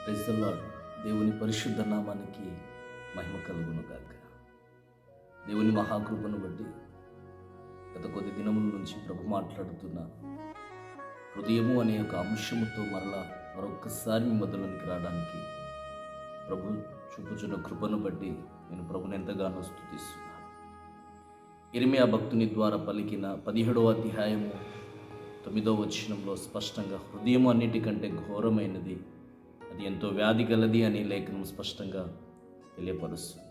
Praise the lord. దేవుని పరిశుద్ధ నామానికి మహిమ కలుగును గాక. దేవుని మహాకృపను బట్టి గత కొద్ది దినముల నుంచి ప్రభు మాట్లాడుతున్న హృదయము అనే ఒక అంశముతో మరొక్కసారి మీ మధ్యలోనికి రావడానికి ప్రభు చూపుచున్న కృపను బట్టి నేను ప్రభుని ఎంతగానో స్తుతిస్తున్నాను. ఇర్మియా భక్తుని ద్వారా పలికిన 17వ అధ్యాయము 9వ వచనంలో స్పష్టంగా హృదయము అన్నిటికంటే ఘోరమైనది, అది ఎంతో వ్యాధి గలది అని లేఖనం స్పష్టంగా తెలియపరుస్తుంది.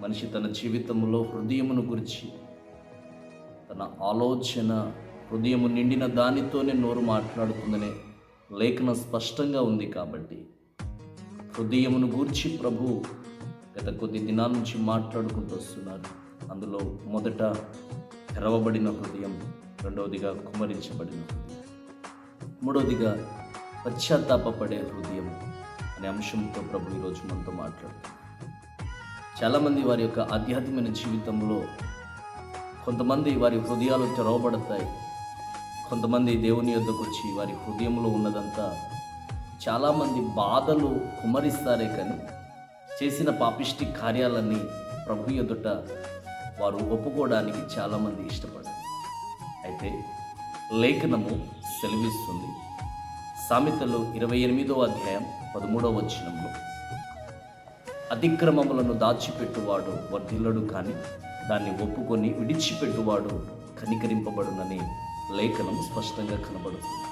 మనిషి తన జీవితంలో హృదయమును గురించి తన ఆలోచన హృదయము నిండిన దానితోనే నోరు మాట్లాడుతుందనే లేఖనం స్పష్టంగా ఉంది. కాబట్టి హృదయమును గూర్చి ప్రభు గత కొద్ది దినాల నుంచి మాట్లాడుకుంటూ వస్తున్నారు. అందులో మొదట తెరవబడిన హృదయం, రెండవదిగా కుమ్మరించబడిన హృదయం, మూడవదిగా పశ్చాత్తాపపడే హృదయం అనే అంశంతో ప్రభు ఈరోజు మనతో మాట్లాడుతున్నారు. చాలామంది వారి యొక్క ఆధ్యాత్మిక జీవితంలో కొంతమంది వారి హృదయాలు తెరవబడతాయి, కొంతమంది దేవుని యొద్దకు వచ్చి వారి హృదయంలో ఉన్నదంతా చాలామంది బాధలు కుమ్మరిస్తారే కానీ చేసిన పాపిష్టి కార్యాలన్నీ ప్రభు ఎదుట వారు ఒప్పుకోవడానికి చాలామంది ఇష్టపడరు. అయితే లేఖనము సెలవిస్తుంది, సామెతలు 28వ అధ్యాయం 13వ వచనంలో, అతిక్రమములను దాచిపెట్టువాడు వర్ధిల్లడు, కానీ దాన్ని ఒప్పుకొని విడిచిపెట్టువాడు కనికరింపబడునని లేఖనం స్పష్టంగా కనబడుతుంది.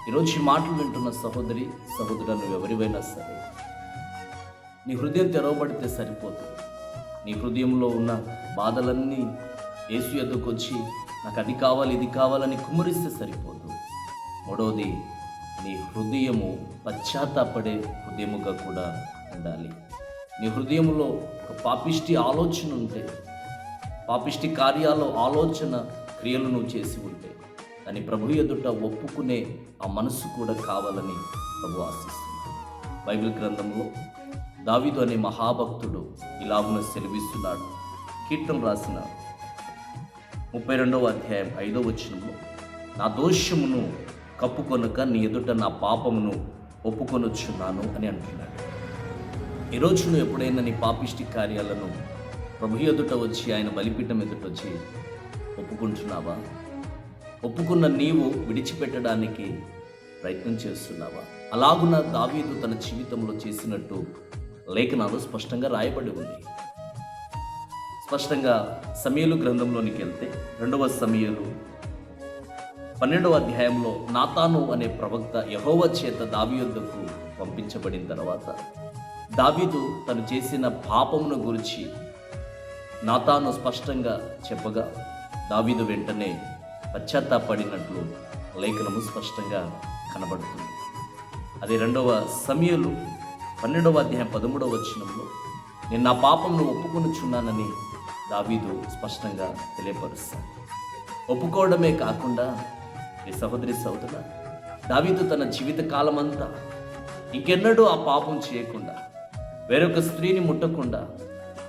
ఈరోజు ఈ మాటలు వింటున్న సహోదరి సహోదరుడు, నువ్వు ఎవరివైనా సరే, నీ హృదయం తెరవబడితే సరిపోతుంది. నీ హృదయంలో ఉన్న బాధలన్నీ యేసు యొద్దకు వచ్చి నాకు అది కావాలి ఇది కావాలని కుమ్మరిస్తే సరిపోదు. మూడవది, నీ హృదయము పశ్చాత్తాపడే హృదయముగా కూడా ఉండాలి. నీ హృదయంలో ఒక పాపిష్టి ఆలోచన ఉంటే, పాపిష్టి కార్యాలు ఆలోచన క్రియలు నువ్వు చేసి ఉంటే, దాన్ని ప్రభు ఎదుట ఒప్పుకునే ఆ మనసు కూడా కావాలని ప్రభు ఆశిస్తున్నాడు. బైబిల్ గ్రంథంలో దావీదు అనే మహాభక్తుడు ఇలాగున సెలవిస్తున్నాడు. కీర్తన రాసిన 32వ అధ్యాయం 5వ వచనంలో, నా దోషమును కప్పుకొనక నీ ఎదుట నా పాపమును ఒప్పుకొనొచ్చున్నాను అని అంటున్నాడు. ఈరోజు నువ్వు ఎప్పుడైనా నీ పాపిష్టి కార్యాలను ప్రభు ఎదుట వచ్చి ఆయన బలిపీఠం ఎదుట వచ్చి ఒప్పుకుంటున్నావా? ఒప్పుకున్న నీవు విడిచిపెట్టడానికి ప్రయత్నం చేస్తున్నావా? అలాగున దావీదు తన జీవితంలో చేసినట్టు లేఖనాలు స్పష్టంగా రాయబడి ఉంది. స్పష్టంగా సమూయేలు గ్రంథంలోనికి వెళ్తే 2వ సమూయేలు 12వ అధ్యాయంలో నాతాను అనే ప్రవక్త యెహోవా చేత దావీదు యొద్దకు పంపించబడిన తర్వాత దావీదు తను చేసిన పాపమును గురించి నాతాను స్పష్టంగా చెప్పగా దావీదు వెంటనే పశ్చాత్తాపడినట్లు లేఖనము స్పష్టంగా కనబడుతుంది. అది 2వ సమూయేలు 12వ అధ్యాయం 13వ వచనంలో, నేను నా పాపమును ఒప్పుకొనుచున్నానని దావీదు స్పష్టంగా తెలియపరుస్తాడు. ఒప్పుకోవడమే కాకుండా ఈ సహోదరి సహోదరుడా, దావీదు తన జీవిత కాలమంతా ఇంకెన్నడూ ఆ పాపం చేయకుండా, వేరొక స్త్రీని ముట్టకుండా,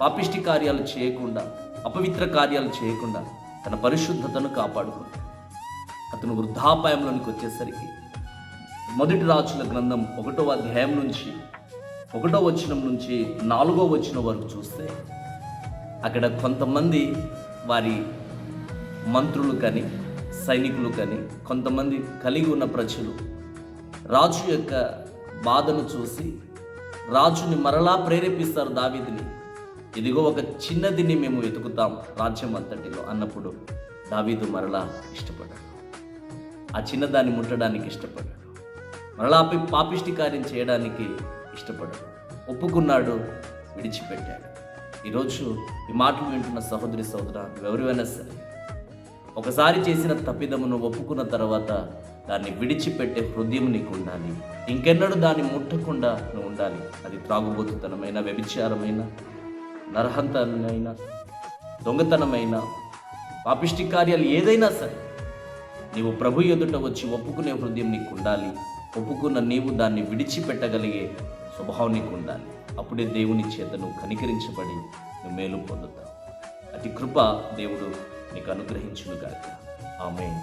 పాపిష్టి కార్యాలు చేయకుండా, అపవిత్ర కార్యాలు చేయకుండా తన పరిశుద్ధతను కాపాడుకుంటాడు. అతను వృద్ధాపాయంలోనికి వచ్చేసరికి మొదటి రాజుల గ్రంథం 1వ అధ్యాయం నుంచి 1వ వచనం నుంచి 4వ వచనం వరకు చూస్తే అక్కడ కొంతమంది వారి మంత్రులు కానీ సైనికులు కానీ కొంతమంది కలిగి ఉన్న ప్రజలు రాజు యొక్క బాధను చూసి రాజుని మరలా ప్రేరేపిస్తారు దావీదుని. ఇదిగో ఒక చిన్నదిని మేము వెతుకుతాం రాజ్యం అంతటిలో అన్నప్పుడు దావీదు మరలా ఇష్టపడ్డాడు. ఆ చిన్నదాన్ని ముట్టడానికి ఇష్టపడ్డాడు. మరలా పాపిష్టి కార్యం చేయడానికి ఇష్టపడ్డాడు. ఒప్పుకున్నాడు, విడిచిపెట్టాడు. ఈరోజు ఈ మాటలు వింటున్న సహోదరి సహోదరా, ఎవరివైనా సరే, ఒకసారి చేసిన తప్పిదమును ఒప్పుకున్న తర్వాత దాన్ని విడిచిపెట్టే హృదయం నీకు ఉండాలి. ఇంకెన్నడూ దాన్ని ముట్టకుండా నువ్వు ఉండాలి. అది త్రాగుబోతుతనమైన, వ్యభిచారమైన, నరహంతమైన, దొంగతనమైన, పాపిష్టి కార్యాలు ఏదైనా సరే నీవు ప్రభు ఎదుట వచ్చి ఒప్పుకునే హృదయం నీకు ఉండాలి. ఒప్పుకున్న నీవు దాన్ని విడిచిపెట్టగలిగే స్వభావం నీకు ఉండాలి. అప్పుడే దేవుని చేత నువ్వు కనికరించబడి నువ్వు మేలు పొందుతావు. అతి కృప దేవుడు నీకు అనుగ్రహించును గాక. ఆమేన్.